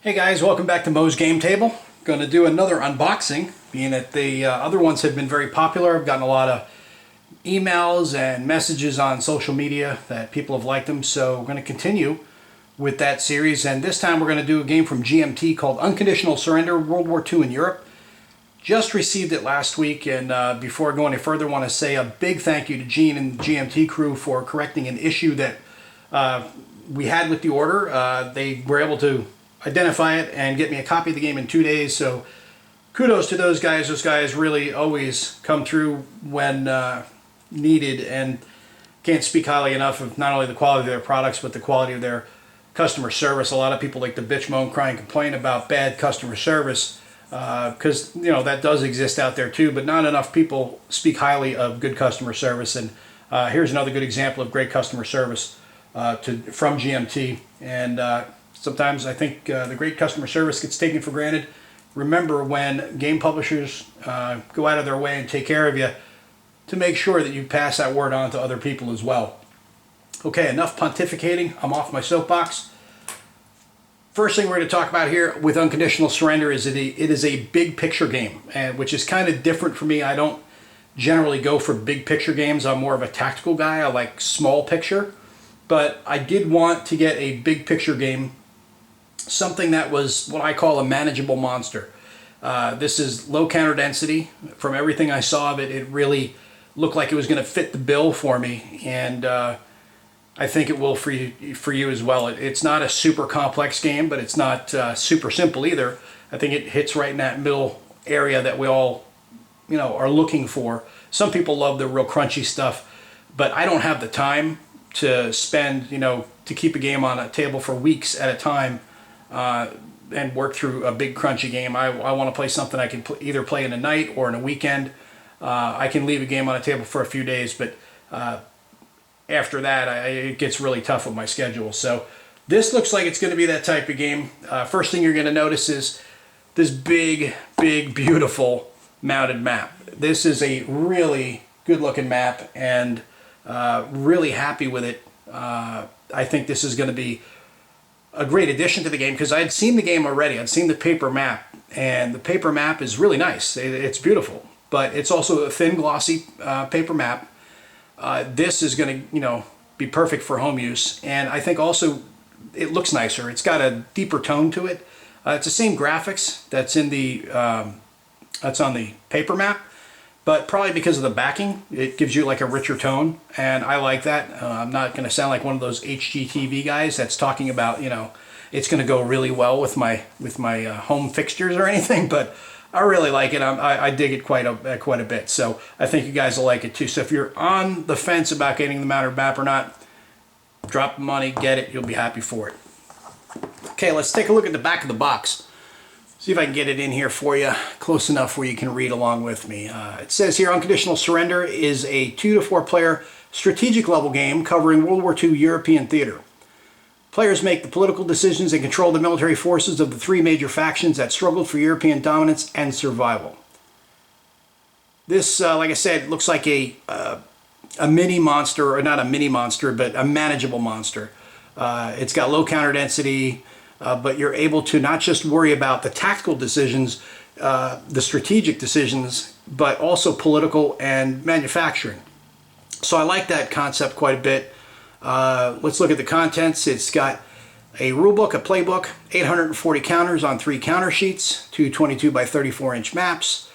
Hey guys, welcome back to Mo's Game Table. Going to do another unboxing, being that the other ones have been very popular. I've gotten a lot of emails and messages on social media that people have liked them, so we're going to continue with that series. And this time we're going to do a game from GMT called Unconditional Surrender, World War II in Europe. Just received it last week, and before I go any further, I want to say a big thank you to Gene and the GMT crew for correcting an issue that we had with the order. They were able to identify it and get me a copy of the game in 2 days, so kudos to those guys. Those guys really always come through when needed, and can't speak highly enough of not only the quality of their products but the quality of their customer service. A lot of people like to bitch, moan, cry, and complain about bad customer service because that does exist out there too, but not enough people speak highly of good customer service. And here's another good example of great customer service from GMT. And sometimes I think the great customer service gets taken for granted. Remember, when game publishers go out of their way and take care of you, to make sure that you pass that word on to other people as well. Okay, enough pontificating. I'm off my soapbox. First thing we're going to talk about here with Unconditional Surrender is it is a big picture game, which is kind of different for me. I don't generally go for big picture games. I'm more of a tactical guy. I like small picture. But I did want to get a big picture game, something that was what I call a manageable monster. This is low counter density. From everything I saw of it, it really looked like it was going to fit the bill for me, and I think it will for you as well. It's not a super complex game, but it's not super simple either. I think it hits right in that middle area that we all are looking for. Some people love the real crunchy stuff, but I don't have the time to spend to keep a game on a table for weeks at a time and work through a big crunchy game. I want to play something I can either play in a night or in a weekend. I can leave a game on a table for a few days, but after that it gets really tough with my schedule. So this looks like it's going to be that type of game. First thing you're going to notice is this big, beautiful mounted map. This is a really good looking map, and really happy with it. I think this is going to be a great addition to the game because I'd seen the game already. I'd seen the paper map, and the paper map is really nice. It's beautiful, but it's also a thin, glossy paper map. This is going to be perfect for home use, and I think also it looks nicer. It's got a deeper tone to it. It's the same graphics that's in the that's on the paper map, but probably because of the backing, it gives you like a richer tone, and I like that. I'm not going to sound like one of those HGTV guys that's talking about it's going to go really well with my home fixtures or anything, but I really like it. I dig it quite a bit, so I think you guys will like it too. So if you're on the fence about getting the mounted map or not, drop the money, get it. You'll be happy for it. Okay, let's take a look at the back of the box. See if I can get it in here for you, close enough where you can read along with me. It says here, Unconditional Surrender is a 2 to 4 player strategic level game covering World War II European theater. Players make the political decisions and control the military forces of the 3 major factions that struggled for European dominance and survival. This, like I said, looks like a mini monster, or not a mini monster, but a manageable monster. It's got low counter density, but you're able to not just worry about the tactical decisions, the strategic decisions, but also political and manufacturing. So I like that concept quite a bit. Let's look at the contents. It's got a rulebook, a playbook, 840 counters on 3 counter sheets, 2 22 by 34 inch maps,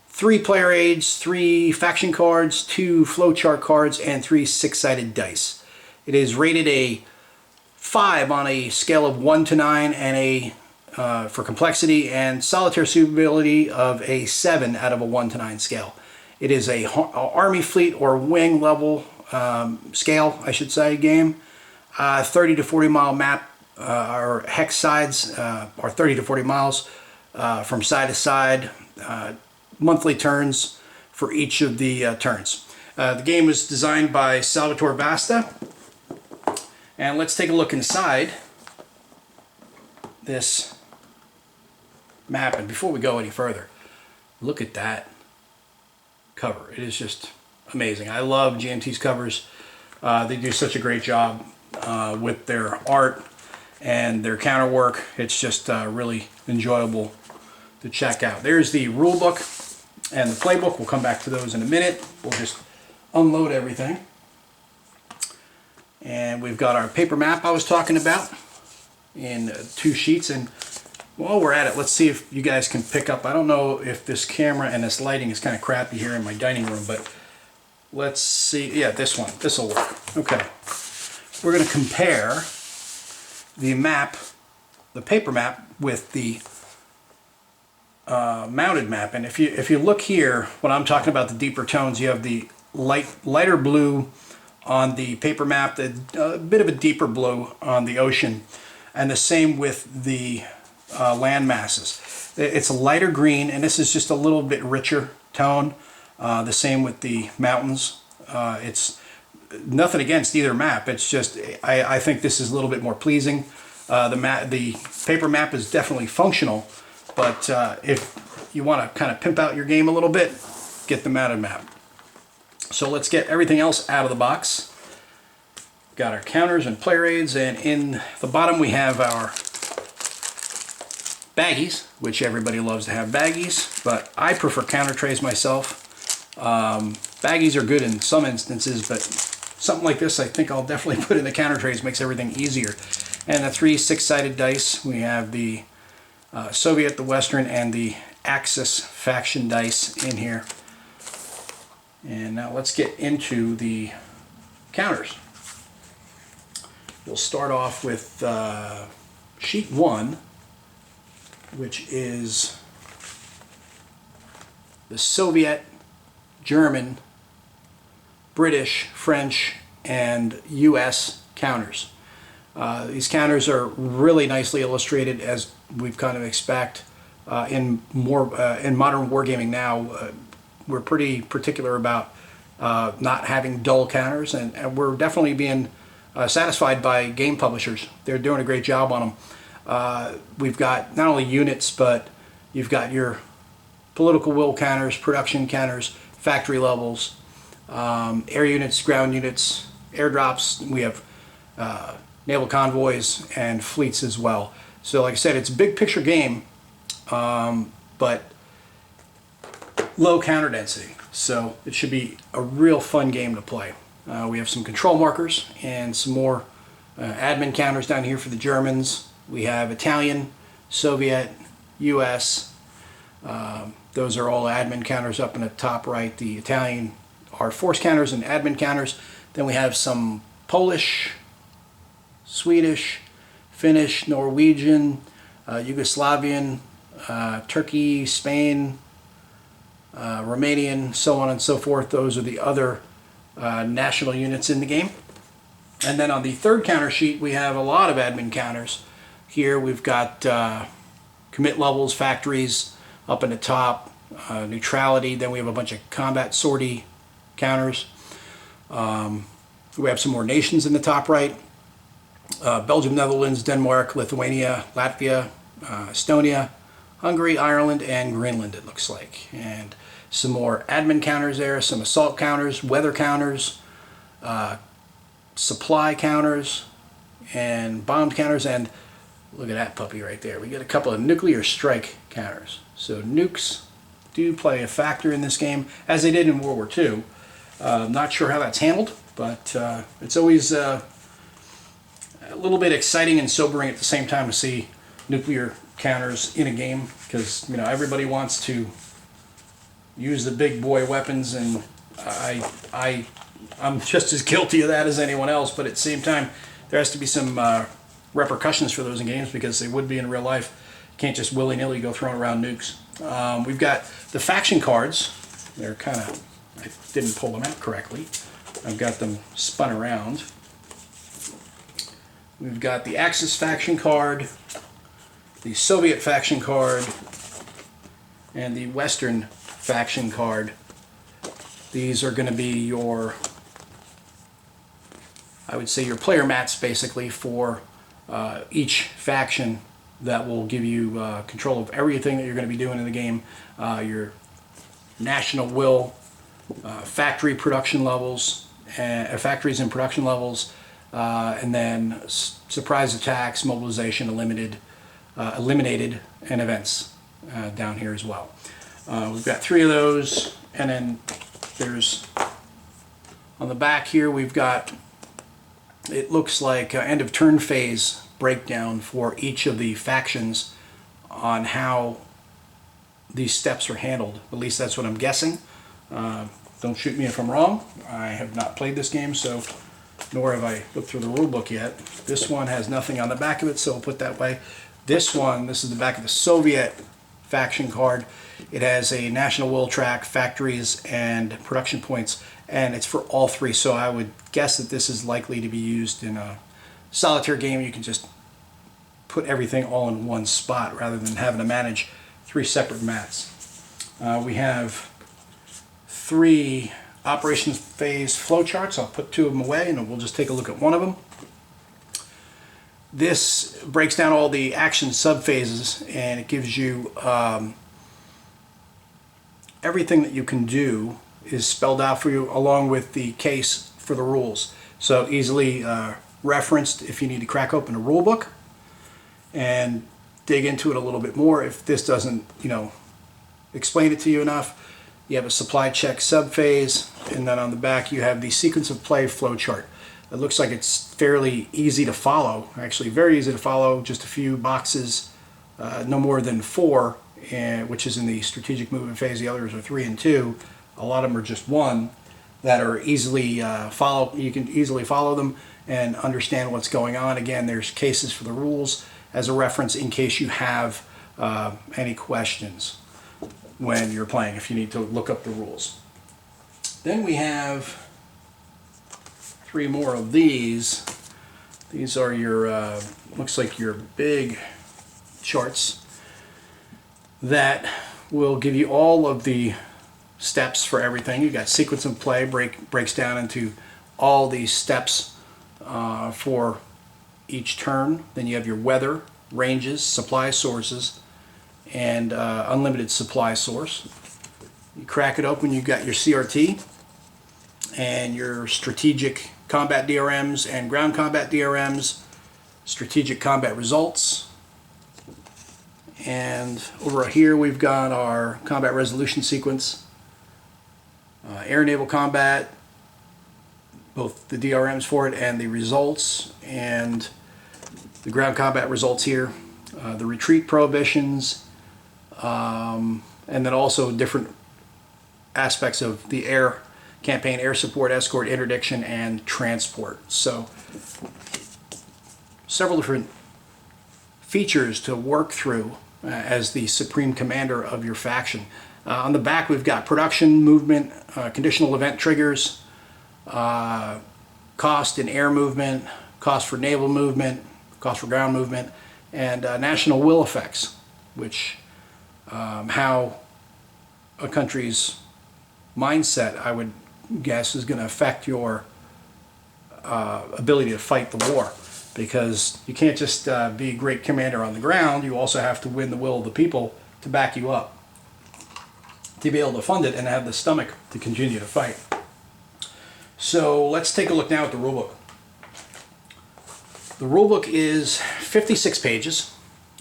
3 player aids, 3 faction cards, 2 flowchart cards, and 3 6-sided dice. It is rated a 5 on a scale of 1 to 9, and for complexity, and solitaire suitability of a 7 out of a 1 to 9 scale. It is a army, fleet, or wing level scale, I should say, game. 30 to 40 mile map, or hex sides are 30 to 40 miles from side to side. Monthly turns for each of the turns. The game was designed by Salvatore Basta. And let's take a look inside this map. And before we go any further, look at that cover. It is just amazing. I love GMT's covers. They do such a great job with their art and their counter work. It's just really enjoyable to check out. There's the rule book and the playbook. We'll come back to those in a minute. We'll just unload everything. And we've got our paper map I was talking about in 2 sheets. And while we're at it, let's see if you guys can pick up. I don't know if this camera and this lighting is kind of crappy here in my dining room, but let's see. Yeah, this one. This will work. Okay. We're going to compare the map, the paper map, with the mounted map. And if you look here, when I'm talking about the deeper tones, you have the lighter blue on the paper map, a bit of a deeper blue on the ocean, and the same with the land masses. It's a lighter green, and this is just a little bit richer tone. The same with the mountains. It's nothing against either map. It's just I think this is a little bit more pleasing. The paper map is definitely functional, but if you want to kind of pimp out your game a little bit, get the mounted map. So let's get everything else out of the box. Got our counters and player aids, and in the bottom we have our baggies, which everybody loves to have baggies, but I prefer counter trays myself. Baggies are good in some instances, but something like this I think I'll definitely put in the counter trays. Makes everything easier. And the 3 6-sided dice. We have the Soviet, the Western, and the Axis faction dice in here. And now let's get into the counters. We'll start off with sheet 1, which is the Soviet, German, British, French, and US counters. These counters are really nicely illustrated, as we've kind of expect in modern wargaming now. We're pretty particular about not having dull counters, and we're definitely being satisfied by game publishers. They're doing a great job on them. We've got not only units, but you've got your political will counters, production counters, factory levels, air units, ground units, airdrops. We have naval convoys and fleets as well. So like I said, it's a big picture game, but low counter density. So it should be a real fun game to play. We have some control markers and some more admin counters down here for the Germans. We have Italian, Soviet, US. Those are all admin counters up in the top right. The Italian are force counters and admin counters. Then we have some Polish, Swedish, Finnish, Norwegian, Yugoslavian, Turkey, Spain, Romanian, so on and so forth. Those are the other national units in the game. And then on the third counter sheet, we have a lot of admin counters. Here we've got commit levels, factories up in the top, neutrality. Then we have a bunch of combat sortie counters. We have some more nations in the top right. Belgium, Netherlands, Denmark, Lithuania, Latvia, Estonia, Hungary, Ireland, and Greenland, it looks like. And some more admin counters there, some assault counters, weather counters, supply counters, and bomb counters, and look at that puppy right there. We get a couple of nuclear strike counters. So nukes do play a factor in this game, as they did in World War II. Not sure how that's handled, but it's always a little bit exciting and sobering at the same time to see nuclear counters in a game, because everybody wants to use the big boy weapons, and I'm just as guilty of that as anyone else. But at the same time, there has to be some repercussions for those in games, because they would be in real life. You can't just willy-nilly go throwing around nukes. We've got the faction cards. They're kind of, I didn't pull them out correctly. I've got them spun around. We've got the Axis faction card, the Soviet faction card, and the Western faction card. These are going to be your, I would say, your player mats basically for each faction, that will give you control of everything that you're going to be doing in the game. Your national will, factory production levels, factories and production levels, and then surprise attacks, mobilization, eliminated, and events down here as well. We've got 3 of those, and then there's on the back here we've got, it looks like end of turn phase breakdown for each of the factions on how these steps are handled. At least that's what I'm guessing. Don't shoot me if I'm wrong. I have not played this game, so nor have I looked through the rule book yet. This one has nothing on the back of it, so I'll put that way. This one, this is the back of the Soviet faction card. It has a national will track, factories, and production points, and it's for all 3. So I would guess that this is likely to be used in a solitaire game. You can just put everything all in one spot rather than having to manage 3 separate mats. We have 3 operations phase flowcharts. I'll put 2 of them away and we'll just take a look at one of them. This breaks down all the action subphases, and it gives you everything that you can do is spelled out for you, along with the case for the rules. So easily referenced if you need to crack open a rule book and dig into it a little bit more. If this doesn't, explain it to you enough, you have a supply check subphase, and then on the back you have the sequence of play flowchart. It looks like it's fairly easy to follow, actually very easy to follow, just a few boxes, no more than 4, which is in the strategic movement phase. The others are 3 and 2. A lot of them are just 1 that are easily you can easily follow them and understand what's going on. Again, there's cases for the rules as a reference in case you have any questions when you're playing, if you need to look up the rules. Then we have 3 more of these. These are your, looks like your big charts that will give you all of the steps for everything. You got sequence of play, breaks down into all these steps for each turn. Then you have your weather, ranges, supply sources, and unlimited supply source. You crack it open, you've got your CRT and your strategic combat DRMs and ground combat DRMs, strategic combat results, and over here we've got our combat resolution sequence, air naval combat, both the DRMs for it and the results, and the ground combat results here, the retreat prohibitions, and then also different aspects of the air campaign: air support, escort, interdiction, and transport. So several different features to work through as the supreme commander of your faction. On the back we've got production, movement, conditional event triggers, cost in air movement, cost for naval movement, cost for ground movement, and national will effects, which how a country's mindset, I would guess, is going to affect your ability to fight the war, because you can't just be a great commander on the ground. You also have to win the will of the people to back you up, to be able to fund it and have the stomach to continue to fight. So let's take a look now at the rulebook. The rulebook is 56 pages,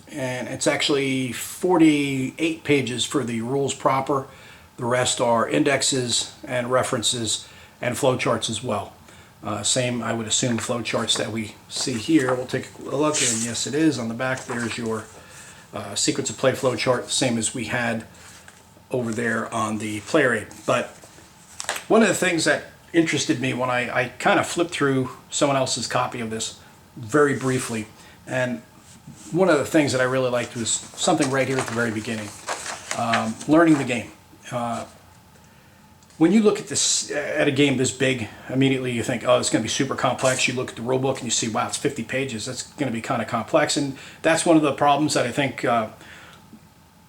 and it's actually 48 pages for the rules proper. The rest are indexes and references and flowcharts as well. Same, I would assume, flowcharts that we see here. We'll take a look, and yes, it is. On the back, there's your sequence of play flowchart, same as we had over there on the player aid. But one of the things that interested me when I kind of flipped through someone else's copy of this very briefly, and one of the things that I really liked was something right here at the very beginning, learning the game. When you look at this, at a game this big, immediately you think, oh, it's going to be super complex. You look at the rule book and you see, wow, it's 50 pages. That's going to be kind of complex. And that's one of the problems that I think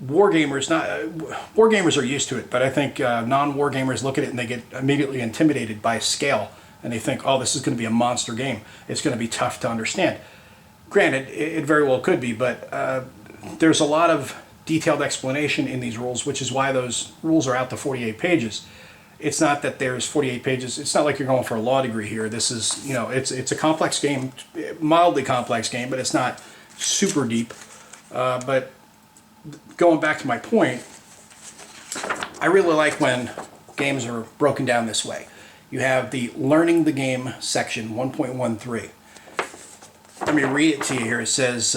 wargamers are used to it, but I think non-war gamers look at it and they get immediately intimidated by scale, and they think, oh, this is going to be a monster game. It's going to be tough to understand. Granted, it very well could be, but there's a lot of detailed explanation in these rules, which is why those rules are out to 48 pages. It's not that there's 48 pages. It's not like you're going for a law degree here. This is, you know, it's a complex game, mildly complex game, but it's not super deep. But going back to my point, I really like when games are broken down this way. You have the Learning the Game section, 1.13. Let me read it to you here. It says,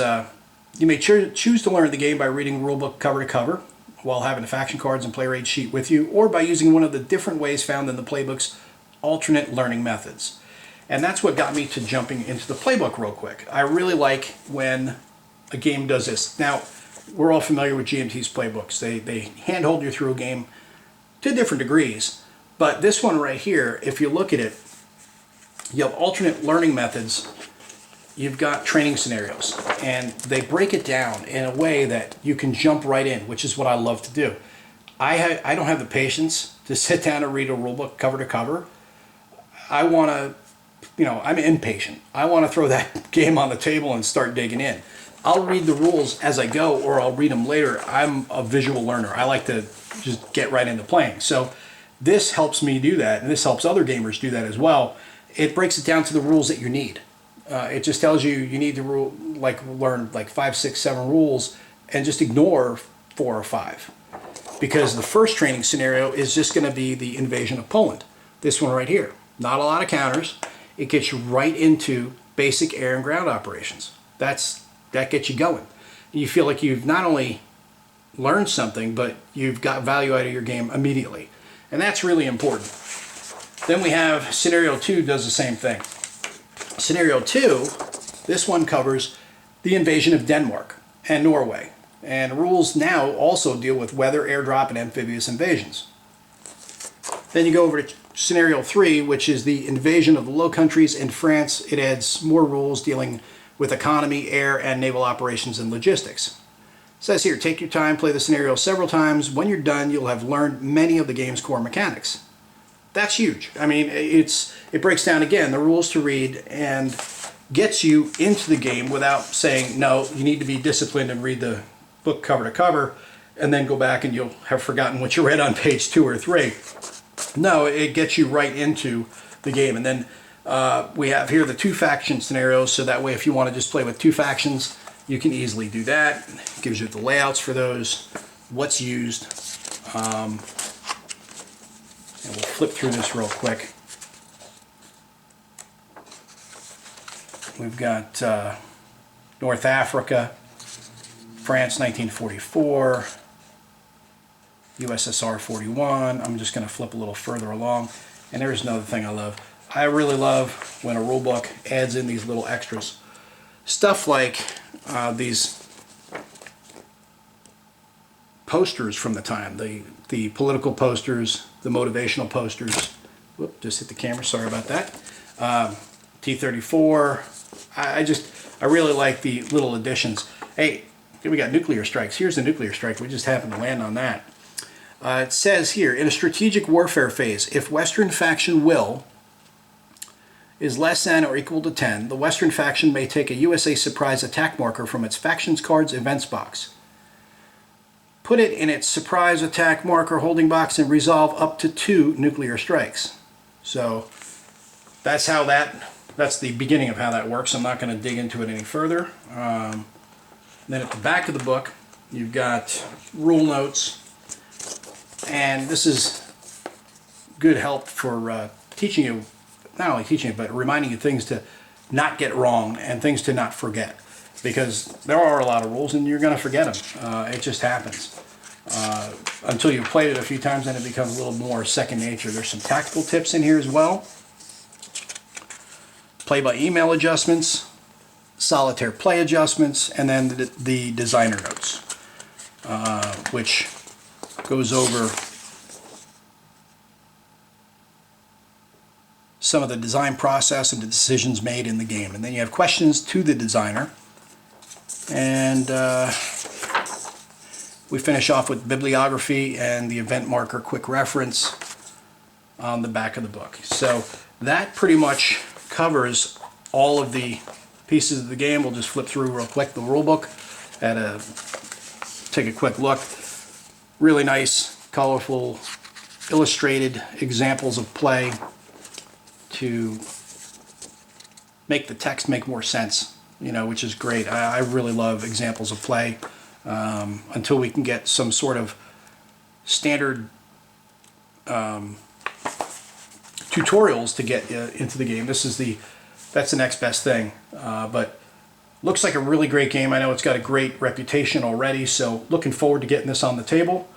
you may choose to learn the game by reading the rulebook cover to cover, while having the faction cards and player aid sheet with you, or by using one of the different ways found in the playbook's alternate learning methods. And that's what got me to jumping into the playbook real quick. I really like when a game does this. Now, we're all familiar with GMT's playbooks. They handhold you through a game to different degrees, but this one right here, if you look at it, you have alternate learning methods, you've got training scenarios, and they break it down in a way that you can jump right in, which is what I love to do. I don't have the patience to sit down and read a rulebook cover to cover. I want to, you know, I'm impatient. I want to throw that game on the table and start digging in. I'll read the rules as I go, or I'll read them later. I'm a visual learner. I like to just get right into playing. So this helps me do that, and this helps other gamers do that as well. It breaks it down to the rules that you need. It just tells you need to learn like 5, 6, 7 rules and just ignore 4 or 5. Because the first training scenario is just going to be the invasion of Poland. This one right here. Not a lot of counters. It gets you right into basic air and ground operations. That gets you going. You feel like you've not only learned something, but you've got value out of your game immediately. And that's really important. Then we have Scenario 2 does the same thing. Scenario 2, this one covers the invasion of Denmark and Norway. And rules now also deal with weather, airdrop, and amphibious invasions. Then you go over to Scenario 3, which is the invasion of the Low Countries in France. It adds more rules dealing with economy, air, and naval operations and logistics. It says here, take your time, play the scenario several times. When you're done, you'll have learned many of the game's core mechanics. That's huge. I mean, it breaks down, again, the rules to read and gets you into the game without saying, no, you need to be disciplined and read the book cover to cover, and then go back and you'll have forgotten what you read on page 2 or 3. No, it gets you right into the game. And then we have here the 2 faction scenarios, so that way if you want to just play with 2 factions, you can easily do that. It gives you the layouts for those, what's used. And we'll flip through this real quick. We've got North Africa, France 1944, USSR 41. I'm just going to flip a little further along. And there's another thing I love. I really love when a rulebook adds in these little extras. Stuff like these posters from the time, the political posters, the motivational posters. Whoop, just hit the camera, sorry about that. T-34. I really like the little additions. Hey, we got nuclear strikes. Here's the nuclear strike. We just happened to land on that. It says here, in a strategic warfare phase, if Western faction will is less than or equal to 10, the Western faction may take a USA surprise attack marker from its factions cards events box. Put it in its surprise attack marker holding box and resolve up to 2 nuclear strikes. So that's how that's the beginning of how that works. I'm not going to dig into it any further. Then at the back of the book, you've got rule notes. And this is good help for teaching you, not only teaching you, but reminding you things to not get wrong and things to not forget. Because there are a lot of rules and you're going to forget them. It just happens. Until you've played it a few times, then it becomes a little more second nature. There's some tactical tips in here as well. Play by email adjustments, solitaire play adjustments, and then the designer notes, which goes over some of the design process and the decisions made in the game. And then you have questions to the designer. And we finish off with bibliography and the event marker quick reference on the back of the book. So that pretty much covers all of the pieces of the game. We'll just flip through real quick the rule book and take a quick look. Really nice, colorful illustrated examples of play to make the text make more sense, you know, which is great. I really love examples of play until we can get some sort of standard tutorials to get into the game. That's the next best thing. But looks like a really great game. I know it's got a great reputation already, so looking forward to getting this on the table.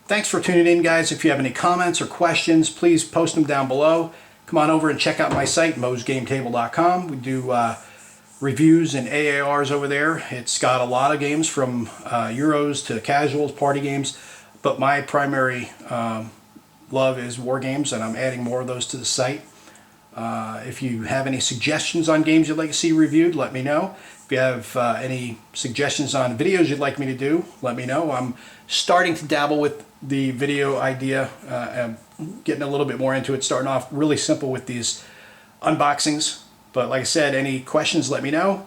Thanks for tuning in, guys. If you have any comments or questions, please post them down below. Come on over and check out my site, mosgametable.com. We do reviews and AARs over there. It's got a lot of games from Euros to casuals, party games, but my primary love is war games, and I'm adding more of those to the site. If you have any suggestions on games you'd like to see reviewed, let me know. If you have any suggestions on videos you'd like me to do, let me know. I'm starting to dabble with the video idea. I'm getting a little bit more into it, starting off really simple with these unboxings. But like I said, any questions, let me know.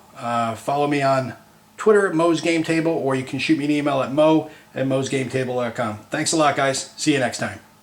Follow me on Twitter at mosgametable, or you can shoot me an email at mo@mosgametable.com. Thanks a lot, guys. See you next time.